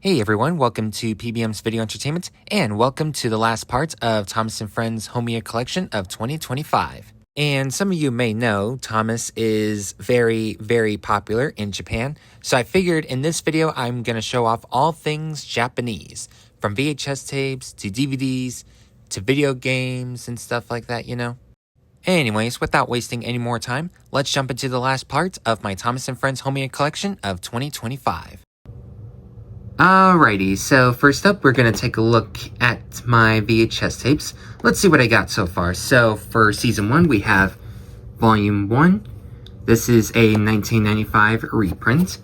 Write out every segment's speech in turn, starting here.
Hey everyone, welcome to PBM's Video Entertainment, and welcome to the last part of Thomas & Friends Home Year Collection of 2025. And some of you may know, Thomas is very popular in Japan, so I figured in this video I'm going to show off all things Japanese, from VHS tapes to DVDs to video games and stuff like that, you know? Anyways, without wasting any more time, let's jump into the last part of my Thomas & Friends Home Year Collection of 2025. Alrighty, so first up, we're going to take a look at my VHS tapes. Let's see what I got so far. So for Season 1, we have Volume 1. This is a 1995 reprint.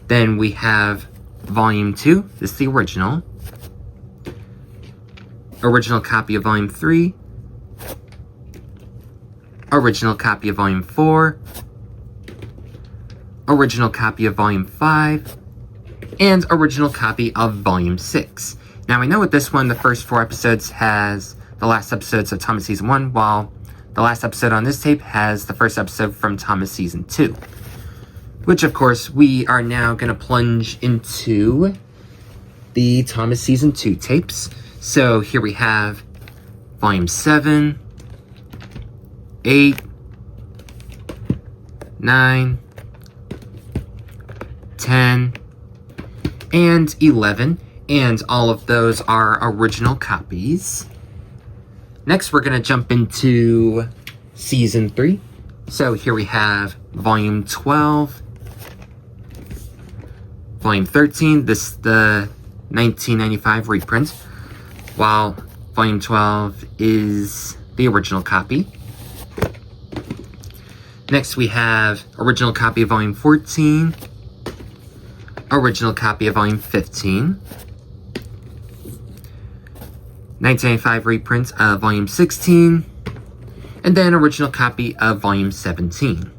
Then we have Volume 2. This is the original. Original copy of Volume 3. Original copy of Volume 4. Original copy of Volume 5. And original copy of Volume 6. Now, I know with this one, the first 4 episodes has the last episodes of Thomas Season 1, while the last episode on this tape has the first episode from Thomas Season 2. Which, of course, we are now going to plunge into the Thomas Season 2 tapes. So, here we have Volume 7, 8, 9, 10, and 11, and all of those are original copies. Next, we're going to jump into Season 3. So here we have Volume 12, Volume 13, this is the 1995 reprint, while Volume 12 is the original copy. Next, we have original copy of Volume 14, original copy of Volume 15, 1995 reprint of Volume 16, and then original copy of Volume 17.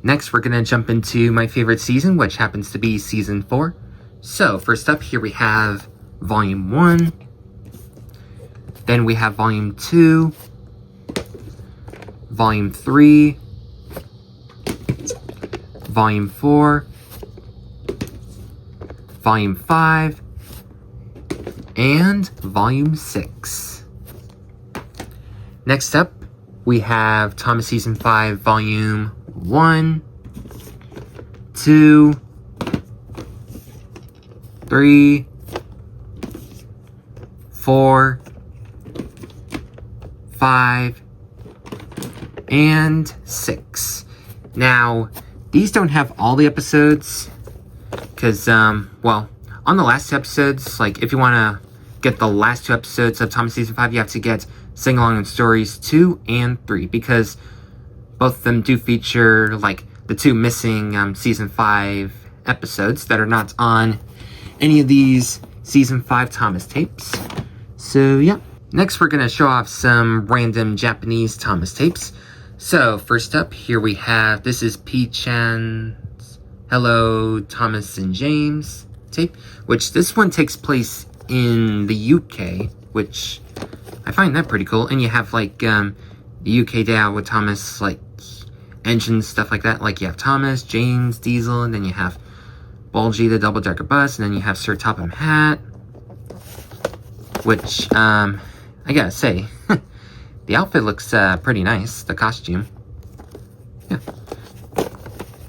Next, we're going to jump into my favorite season, which happens to be Season 4. So, first up, here we have Volume 1, then we have Volume 2, Volume 3, Volume 4, Volume 5, and Volume 6. Next up, we have Thomas Season 5, Volume 1, 2, 3, 4, 5, and 6. Now, these don't have all the episodes, because, well, on the last 2 episodes, like, if you want to get the last 2 episodes of Thomas Season 5, you have to get Sing Along and Stories 2 and 3, because both of them do feature, like, the 2 missing Season 5 episodes that are not on any of these Season 5 Thomas tapes. So, yeah. Next, we're going to show off some random Japanese Thomas tapes. So, first up, here we have, this is P-chan's Hello, Thomas and James tape, which this one takes place in the UK, which I find that pretty cool. And you have, like, the UK Day Out with Thomas, like, engines, stuff like that. Like, you have Thomas, James, Diesel, and then you have Bulgy, the double-decker bus, and then you have Sir Topham Hatt, which, I gotta say, the outfit looks pretty nice, the costume. Yeah.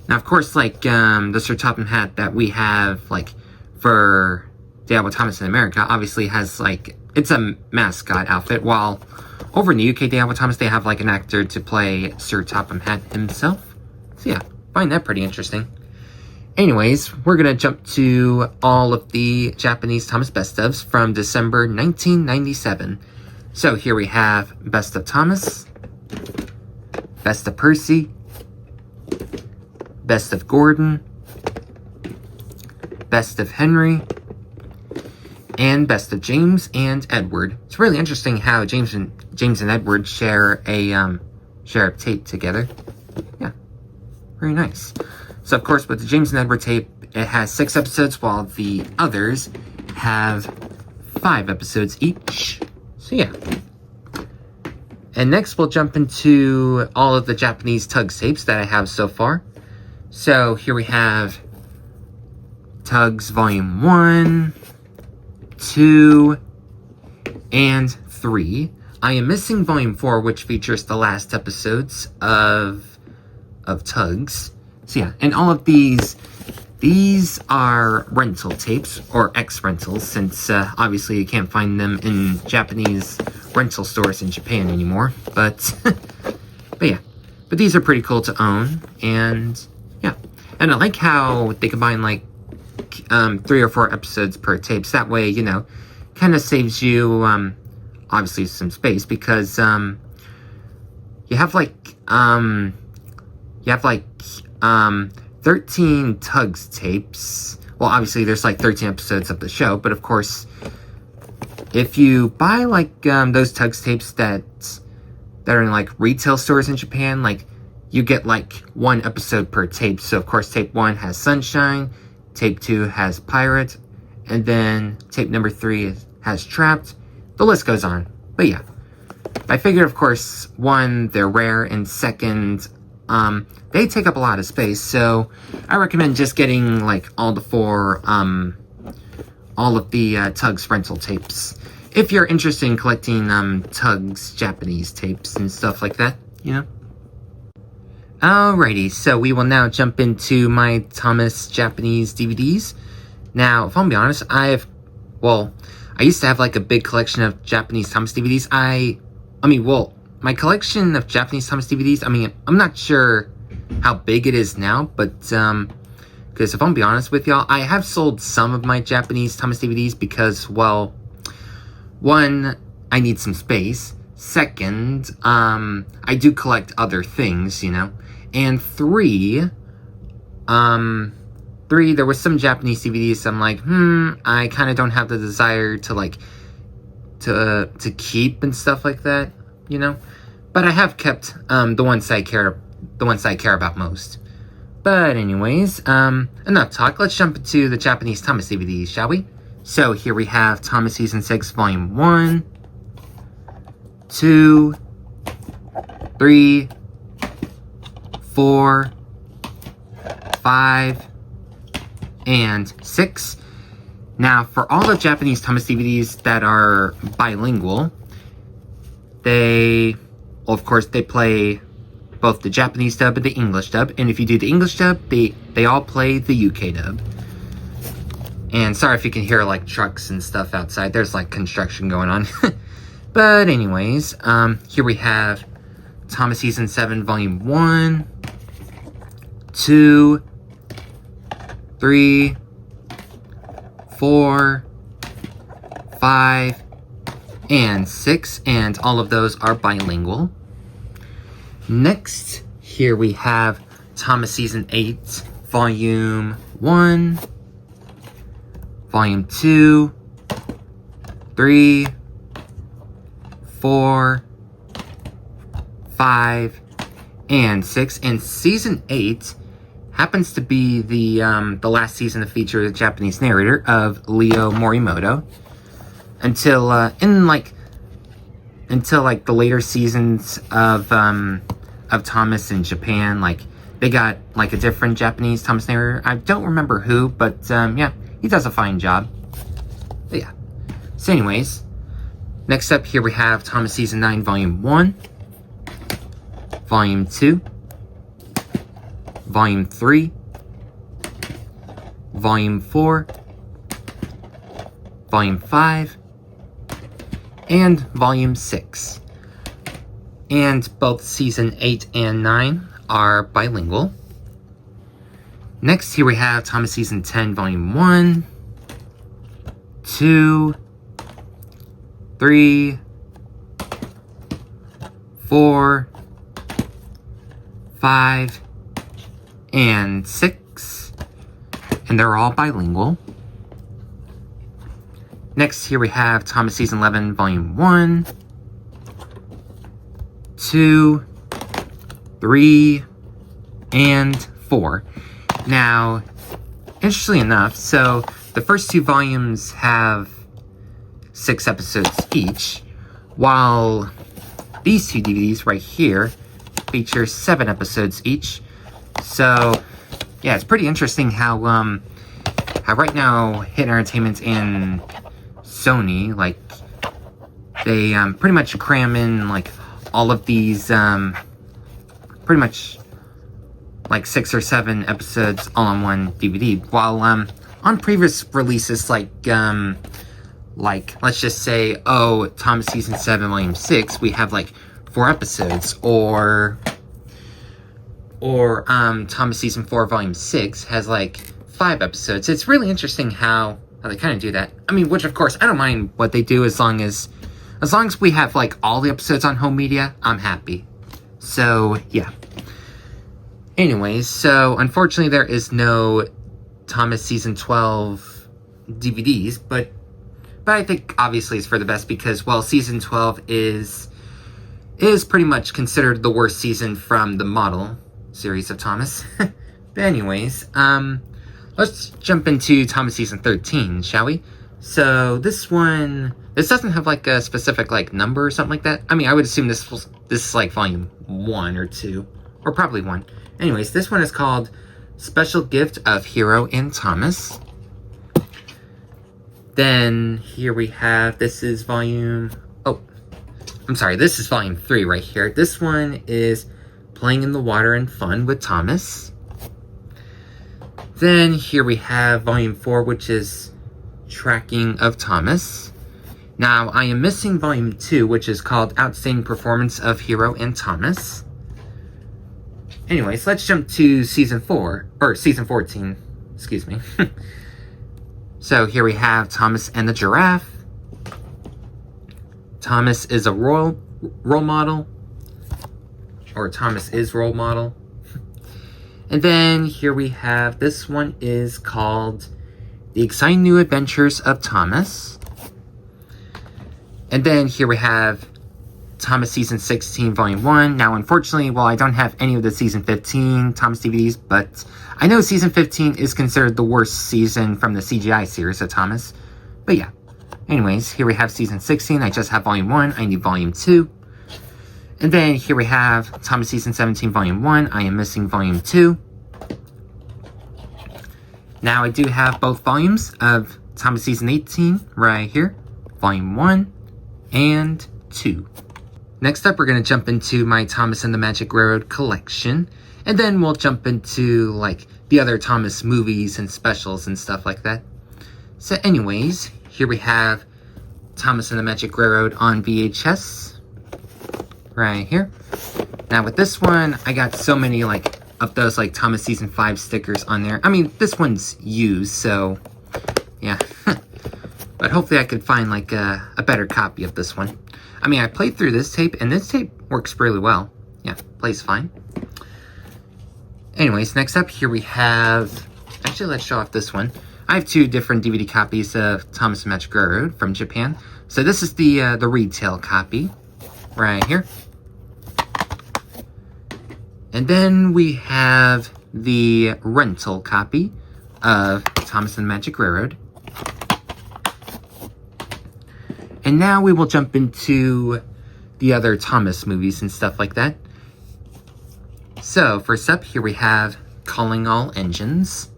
Now, of course, like, the Sir Topham Hatt that we have, like, for Day Out with Thomas in America, obviously has, like, it's a mascot outfit, while over in the UK Day Out with Thomas, they have, like, an actor to play Sir Topham Hatt himself. So, yeah, find that pretty interesting. Anyways, we're gonna jump to all of the Japanese Thomas Best Ofs from December 1997. So, here we have Best of Thomas, Best of Percy, Best of Gordon, Best of Henry, and Best of James and Edward. It's really interesting how James and Edward share a tape together. Yeah, very nice. So, of course, with the James and Edward tape, it has 6 episodes, while the others have 5 episodes each. So, yeah. And next, we'll jump into all of the Japanese Tugs tapes that I have so far. So, here we have Tugs Volume 1, 2, and 3. I am missing Volume 4, which features the last episodes of Tugs. So yeah, and all of these are rental tapes, or ex-rentals, since obviously you can't find them in Japanese rental stores in Japan anymore. But, but yeah, but these are pretty cool to own, and yeah. And I like how they combine like 3 or 4 episodes per tape, so that way, you know, kind of saves you, obviously some space, because, you have like 13 Tugs tapes. Well, obviously there's like 13 episodes of the show, but of course, if you buy like those Tugs tapes that are in like retail stores in Japan, like you get like 1 episode per tape. So of course tape 1 has Sunshine, tape 2 has Pirate, and then tape number 3 has Trapped. The list goes on. But yeah, I figured of course, 1, they're rare, and 2nd, they take up a lot of space, so I recommend just getting like all of the Tugs rental tapes if you're interested in collecting Tugs Japanese tapes and stuff like that, you know. Alrighty, so we will now jump into my Thomas Japanese DVDs. Now, if I'm be honest, I used to have like a big collection of Japanese Thomas DVDs. My collection of Japanese Thomas DVDs, I'm not sure how big it is now, but, because if I'm be honest with y'all, I have sold some of my Japanese Thomas DVDs because, well, 1, I need some space. 2nd, I do collect other things, you know. And 3, there was some Japanese DVDs I'm like, I kind of don't have the desire to, like, to keep and stuff like that, you know. But I have kept, the ones I care about most. But anyways, enough talk. Let's jump into the Japanese Thomas DVDs, shall we? So here we have Thomas Season 6, Volume 1, 2, 3, 4, 5, and 6. Now, for all the Japanese Thomas DVDs that are bilingual, of course, they play both the Japanese dub and the English dub. And if you do the English dub, they all play the UK dub. And sorry if you can hear, like, trucks and stuff outside. There's, like, construction going on. But anyways, here we have Thomas Season 7, Volume 1, 2, 3, 4, 5, and 6, and all of those are bilingual. Next, here we have Thomas Season 8, Volume 1, Volume 2, 3, 4, 5, and 6. And Season 8 happens to be the last season to feature the Japanese narrator of Leo Morimoto. Until the later seasons of Thomas in Japan, like, they got, like, a different Japanese Thomas narrator. I don't remember who, but, yeah, he does a fine job. But, yeah. So, anyways, next up here we have Thomas Season 9, Volume 1, Volume 2, Volume 3, Volume 4, Volume 5, and Volume 6. And both Season 8 and 9 are bilingual. Next, here we have Thomas Season 10, Volume 1, 2, 3, 4, 5, and 6. And they're all bilingual. Next, here we have Thomas Season 11, Volume 1, 2, 3, and 4. Now, interestingly enough, so the first 2 volumes have 6 episodes each, while these 2 DVDs right here feature 7 episodes each. So, yeah, it's pretty interesting how how right now Hit Entertainment and Sony, like, they pretty much cram in like all of these pretty much like 6 or 7 episodes all on one DVD, while on previous releases, like let's just say, oh, Thomas Season 7 Volume 6, we have like 4 episodes, or Thomas Season 4 Volume 6 has like 5 episodes. It's really interesting how they kind of do that. I mean, which of course I don't mind what they do, as long as we have like all the episodes on home media, I'm happy. So yeah. Anyways, so unfortunately there is no Thomas Season 12 DVDs, but I think obviously it's for the best, because, well, Season 12 is pretty much considered the worst season from the model series of Thomas. But anyways, let's jump into Thomas Season 13, shall we? So this doesn't have like a specific like number or something like that. I mean, I would assume this is like Volume 1 or 2, or probably 1. Anyways, this one is called Special Gift of Hero and Thomas. Then here we have, this is Volume 3 right here. This one is Playing in the Water and Fun with Thomas. Then here we have Volume 4, which is Tracking of Thomas. Now, I am missing Volume 2, which is called Outstanding Performance of Hero and Thomas. Anyways, let's jump to Season 14, excuse me. So here we have Thomas and the Giraffe. Thomas is a role model. Or Thomas is role model. And then here we have, this one is called The Exciting New Adventures of Thomas. And then here we have Thomas Season 16 Volume 1. Now, unfortunately, well, I don't have any of the Season 15 Thomas DVDs, but I know Season 15 is considered the worst season from the CGI series of Thomas. But yeah. Anyways, here we have Season 16. I just have Volume 1. I need Volume 2. And then here we have Thomas Season 17 Volume 1. I am missing Volume 2. Now, I do have both volumes of Thomas Season 18 right here. Volume 1 and 2. Next up, we're going to jump into my Thomas and the Magic Railroad collection. And then we'll jump into, like, the other Thomas movies and specials and stuff like that. So anyways, here we have Thomas and the Magic Railroad on VHS. Right here. Now with this one, I got so many, like, of those, like, Thomas Season 5 stickers on there. I mean, this one's used, so, yeah. But hopefully I could find, like, a better copy of this one. I mean, I played through this tape, and this tape works really well. Yeah, plays fine. Anyways, next up, here we have... Actually, let's show off this one. I have 2 different DVD copies of Thomas and Magic Railroad from Japan. So this is the retail copy, right here. And then we have the rental copy of Thomas and the Magic Railroad. And now we will jump into the other Thomas movies and stuff like that. So, first up, here we have Calling All Engines,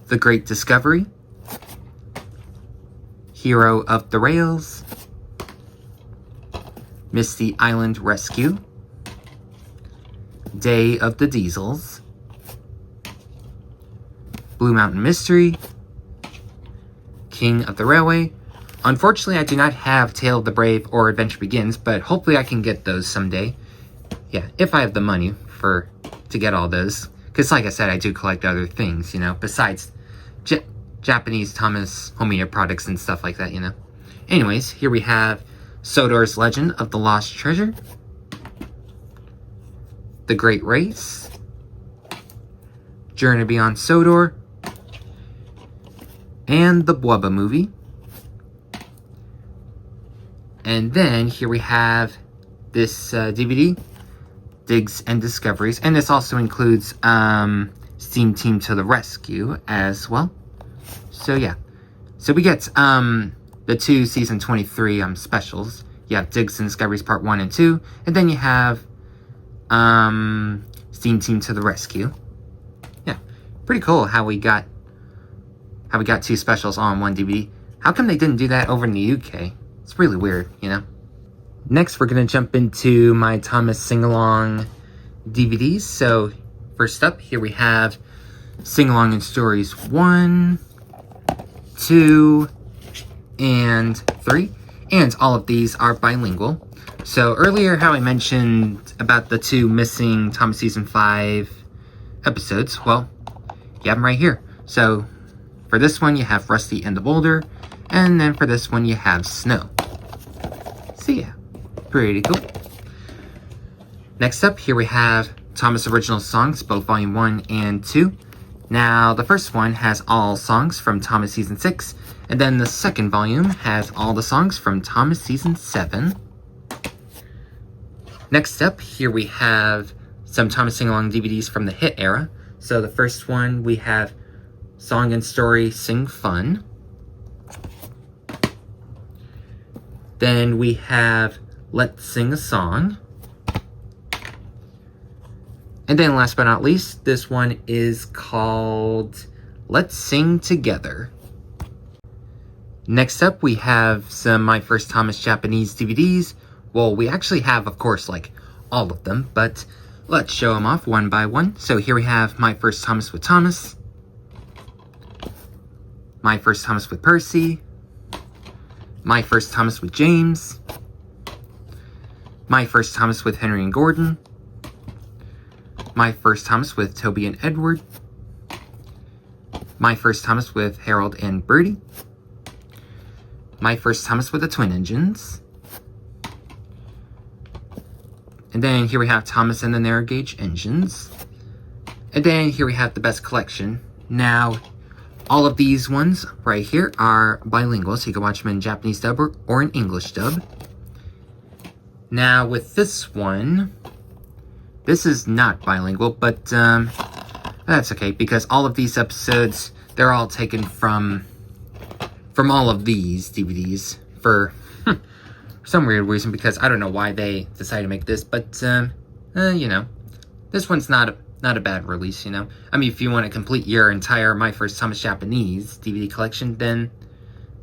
The Great Discovery, Hero of the Rails, Misty Island Rescue, Day of the Diesels, Blue Mountain Mystery, King of the Railway. Unfortunately, I do not have Tale of the Brave or Adventure Begins, but hopefully I can get those someday. Yeah, if I have the money to get all those. Because like I said, I do collect other things, you know, besides Japanese Thomas home media products and stuff like that, you know. Anyways, here we have Sodor's Legend of the Lost Treasure, The Great Race, Journey Beyond Sodor, and the Bwubba movie. And then here we have this DVD, Digs and Discoveries, and this also includes Steam Team to the Rescue as well. So yeah, so we get the 2 season 23 specials. You have Digs and Discoveries Part 1 and 2, and then you have Steam Team to the Rescue. Yeah, pretty cool how we got two specials all on one DVD. How come they didn't do that over in the UK? It's really weird, you know? Next, we're going to jump into my Thomas Sing-Along DVDs. So, first up, here we have Sing-Along and Stories 1, 2, and 3. And all of these are bilingual. So, earlier how I mentioned about the 2 missing Thomas Season 5 episodes, well, you have them right here. So, for this one, you have Rusty and the Boulder. And then for this one, you have Snow. So, yeah. Pretty cool. Next up, here we have Thomas Original Songs, both Volume 1 and 2. Now, the first one has all songs from Thomas Season 6, and then the second volume has all the songs from Thomas Season 7. Next up, here we have some Thomas Sing-Along DVDs from the hit era. So the first one, we have Song and Story Sing Fun. Then we have Let's Sing a Song. And then last but not least, this one is called Let's Sing Together. Next up, we have some My First Thomas Japanese DVDs. Well, we actually have, of course, like, all of them, but let's show them off one by one. So here we have My First Thomas with Thomas, My First Thomas with Percy, My First Thomas with James, My First Thomas with Henry and Gordon, My First Thomas with Toby and Edward, My First Thomas with Harold and Bertie, My First Thomas with the Twin Engines, and then here we have Thomas and the Narrow Gauge Engines, and then here we have the Best Collection. Now, all of these ones right here are bilingual, so you can watch them in Japanese dub or in English dub. Now, with this one, this is not bilingual, but that's okay, because all of these episodes, they're all taken from all of these DVDs for some weird reason, because I don't know why they decided to make this, but, you know, this one's not a bad release, you know? I mean, if you want to complete your entire My First Thomas Japanese DVD collection, then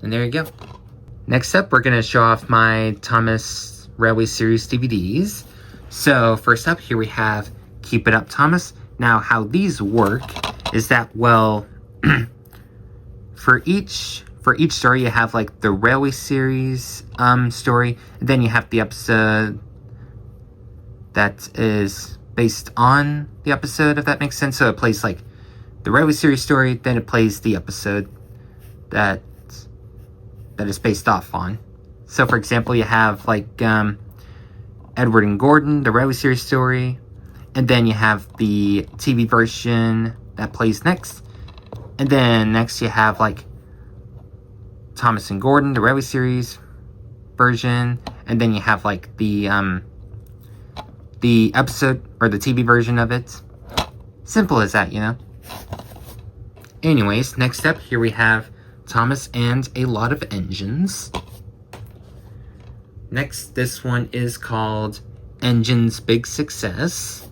there you go. Next up, we're going to show off my Thomas Railway Series DVDs. So, first up, here we have Keep It Up, Thomas. Now, how these work is that, well, for each story, you have, like, the Railway Series story, and then you have the episode that is based on the episode, if that makes sense. So it plays, like, the Railway Series story, then it plays the episode that is based off on. So, for example, you have, like, Edward and Gordon, the Railway Series story, and then you have the TV version that plays next, and then next you have, like, Thomas and Gordon, the Railway Series version, and then you have, like, the episode, or the TV version of it. Simple as that, you know? Anyways, next up, here we have Thomas and a Lot of Engines. Next, this one is called Engine's Big Success.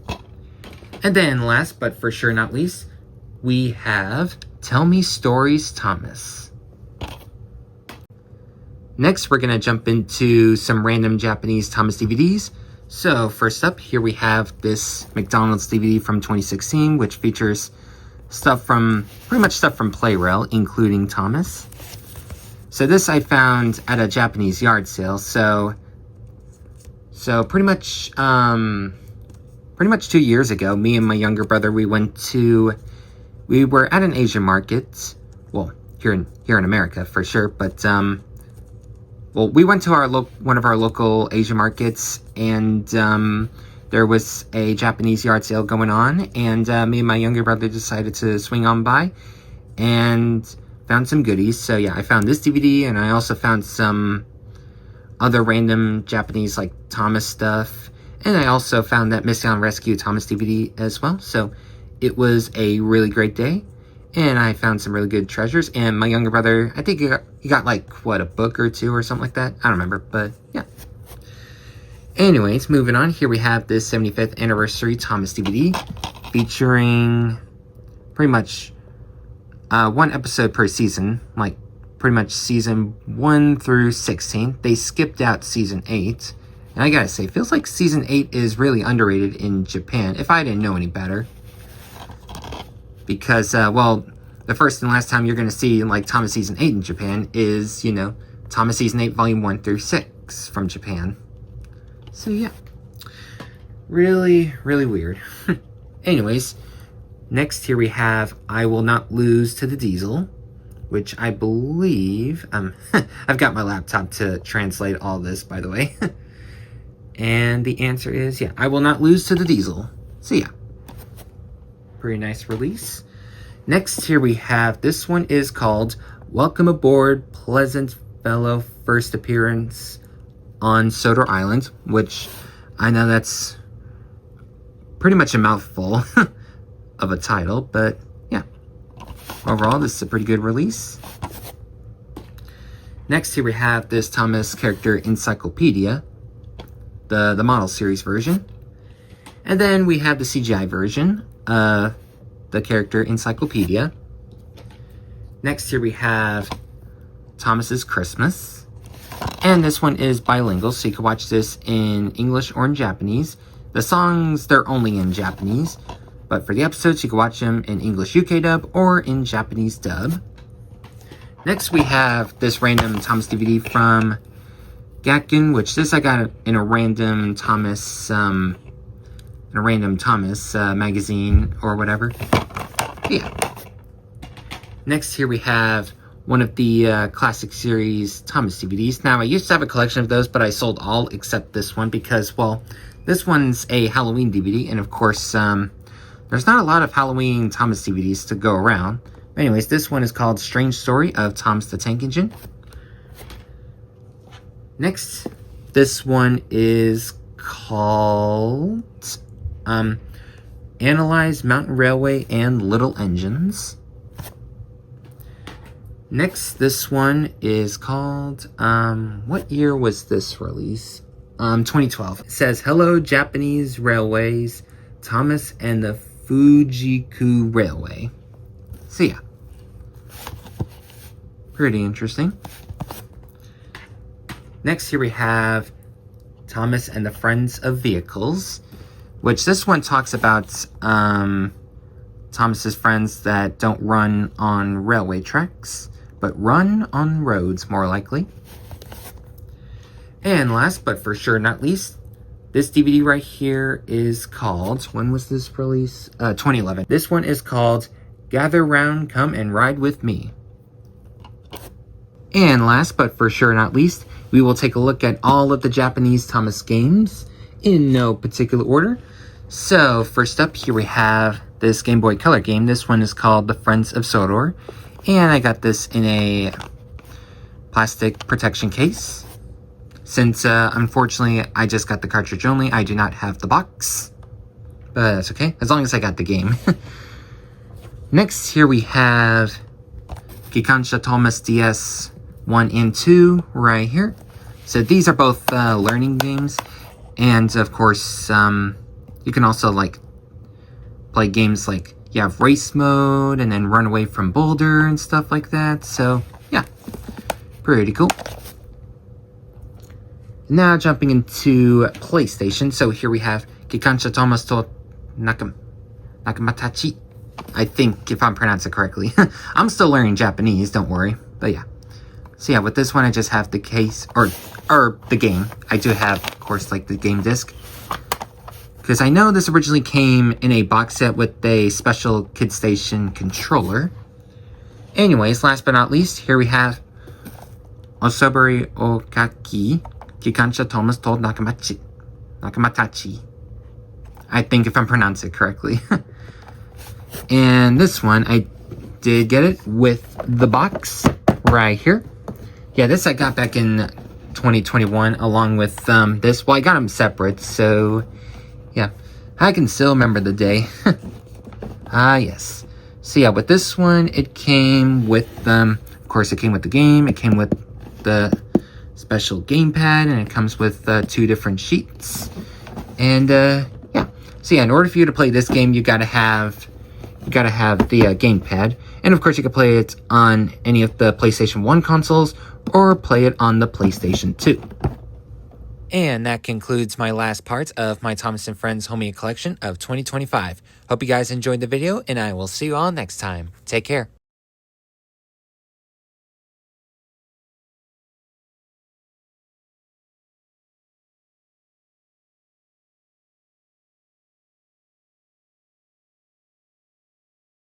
And then last, but for sure not least, we have Tell Me Stories, Thomas. Next, we're going to jump into some random Japanese Thomas DVDs. So, first up, here we have this McDonald's DVD from 2016, which features pretty much stuff from Playrail, including Thomas. So this I found at a Japanese yard sale. So pretty much 2 years ago, me and my younger brother, we were at an Asian market. Well, here in America for sure, but well, we went to one of our local Asian markets, and there was a Japanese yard sale going on, and me and my younger brother decided to swing on by and found some goodies. So yeah, I found this DVD, and I also found some other random Japanese, like, Thomas stuff, and I also found that Missing on Rescue Thomas DVD as well. So it was a really great day, and I found some really good treasures. And my younger brother, I think he got like, what, a book or two or something like that? I don't remember, but yeah. Anyways, moving on, here we have this 75th Anniversary Thomas DVD featuring pretty much one episode per season, like pretty much season 1 through 16. They skipped out season 8. And I gotta say, it feels like season 8 is really underrated in Japan, if I didn't know any better. Because, well, the first and last time you're gonna see, like, Thomas season 8 in Japan is, you know, Thomas season 8 volume 1 through 6 from Japan. So, yeah. Really, really weird. Anyways, next here we have I Will Not Lose to the Diesel, which I believe, I've got my laptop to translate all this, by the way. And the answer is, yeah, I Will Not Lose to the Diesel. So yeah, pretty nice release. Next here we have, this one is called Welcome Aboard Pleasant Fellow First Appearance on Sodor Island, which I know that's pretty much a mouthful of a title, but yeah, overall this is a pretty good release. Next here we have this Thomas character encyclopedia, the model series version. And then we have the CGI version, the character encyclopedia. Next here we have Thomas's Christmas. And this one is bilingual, so you can watch this in English or in Japanese. The songs, they're only in Japanese, but for the episodes, you can watch them in English UK dub or in Japanese dub. Next, we have this random Thomas DVD from Gakken, which this I got in a random Thomas, magazine or whatever. Yeah. Next, here we have one of the classic series Thomas DVDs. Now, I used to have a collection of those, but I sold all except this one because, well, this one's a Halloween DVD, and of course, there's not a lot of Halloween Thomas DVDs to go around. Anyways, this one is called Strange Story of Thomas the Tank Engine. Next, this one is called Analyze Mountain Railway and Little Engines. Next, this one is called, what year was this release? 2012. It says, Hello Japanese Railways, Thomas and the Fujiku Railway. So yeah, pretty interesting. Next here we have Thomas and the Friends of Vehicles, which this one talks about Thomas's friends that don't run on railway tracks, but run on roads more likely. And last but for sure not least, this DVD right here is called, when was this release? 2011. This one is called Gather Round, Come and Ride With Me. And last but for sure not least, we will take a look at all of the Japanese Thomas games in no particular order. So first up here we have this Game Boy Color game. This one is called The Friends of Sodor. And I got this in a plastic protection case. Since, unfortunately, I just got the cartridge only, I do not have the box. But that's okay, as long as I got the game. Next, here we have Kikansha Thomas DS 1 and 2 right here. So these are both learning games. And, of course, you can also, like, play games like, you have race mode and then run away from boulder and stuff like that. So, yeah, pretty cool. Now jumping into PlayStation. So here we have Kikansha Thomas to Nakamatachi. I think, if I'm pronouncing it correctly. I'm still learning Japanese, don't worry. But yeah. So yeah, with this one I just have the case, or the game. I do have, of course, like the game disc. Because I know this originally came in a box set with a special Kid Station controller. Anyways, last but not least, here we have Osobori Okaki Kikansha Thomas to Nakamatachi. I think if I'm pronouncing it correctly. And this one, I did get it with the box right here. Yeah, this I got back in 2021 along with this. Well, I got them separate, so yeah. I can still remember the day. Ah, yes. So yeah, with this one, it came with, of course, it came with the game. It came with the special gamepad, and it comes with 2 different sheets. And yeah, so yeah, in order for you to play this game, you got to have you gotta have the gamepad. And of course, you can play it on any of the PlayStation 1 consoles or play it on the PlayStation 2. And that concludes my last part of my Thomas & Friends Home Media Collection of 2025. Hope you guys enjoyed the video, and I will see you all next time. Take care.